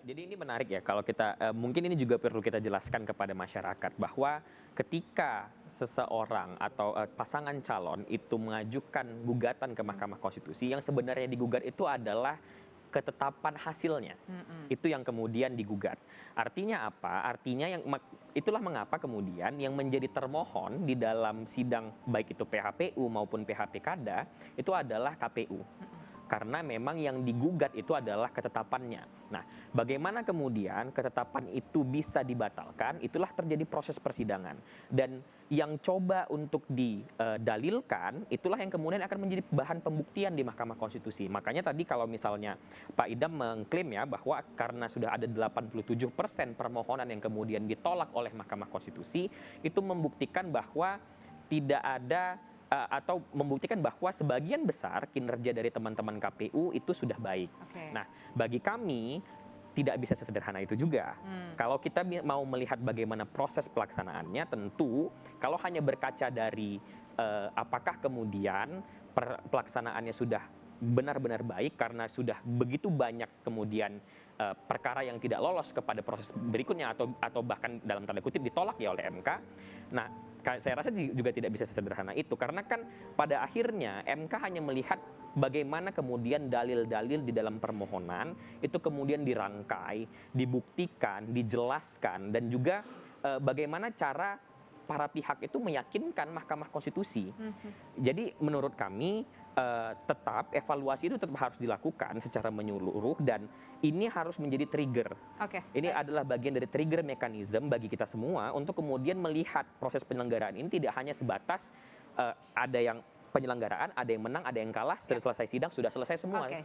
Jadi ini menarik ya kalau kita mungkin ini juga perlu kita jelaskan kepada masyarakat bahwa ketika seseorang atau pasangan calon itu mengajukan gugatan ke Mahkamah Konstitusi, yang sebenarnya digugat itu adalah ketetapan hasilnya. Itu yang kemudian digugat. Artinya apa? Artinya itulah mengapa kemudian yang menjadi termohon di dalam sidang baik itu PHPU maupun PHPKada itu adalah KPU. Karena memang yang digugat itu adalah ketetapannya. Nah, bagaimana kemudian ketetapan itu bisa dibatalkan, itulah terjadi proses persidangan. Dan yang coba untuk didalilkan, itulah yang kemudian akan menjadi bahan pembuktian di Mahkamah Konstitusi. Makanya tadi kalau misalnya Pak Idam mengklaim ya bahwa karena sudah ada 87% permohonan yang kemudian ditolak oleh Mahkamah Konstitusi, itu membuktikan bahwa tidak ada atau membuktikan bahwa sebagian besar kinerja dari teman-teman KPU itu sudah baik. Oke. Nah, bagi kami tidak bisa sesederhana itu juga. Kalau kita mau melihat bagaimana proses pelaksanaannya, tentu kalau hanya berkaca dari apakah kemudian pelaksanaannya sudah benar-benar baik karena sudah begitu banyak kemudian perkara yang tidak lolos kepada proses berikutnya atau bahkan dalam tanda kutip ditolak ya oleh MK. Nah, saya rasa juga tidak bisa sesederhana itu karena kan pada akhirnya MK hanya melihat bagaimana kemudian dalil-dalil di dalam permohonan itu kemudian dirangkai, dibuktikan, dijelaskan dan juga bagaimana cara para pihak itu meyakinkan Mahkamah Konstitusi. Jadi menurut kami tetap evaluasi itu tetap harus dilakukan secara menyeluruh dan ini harus menjadi trigger. Oke. Ini adalah bagian dari trigger mekanisme bagi kita semua untuk kemudian melihat proses penyelenggaraan ini tidak hanya sebatas ada yang penyelenggaraan, ada yang menang, ada yang kalah, selesai sidang sudah selesai semua. Oke. Tidak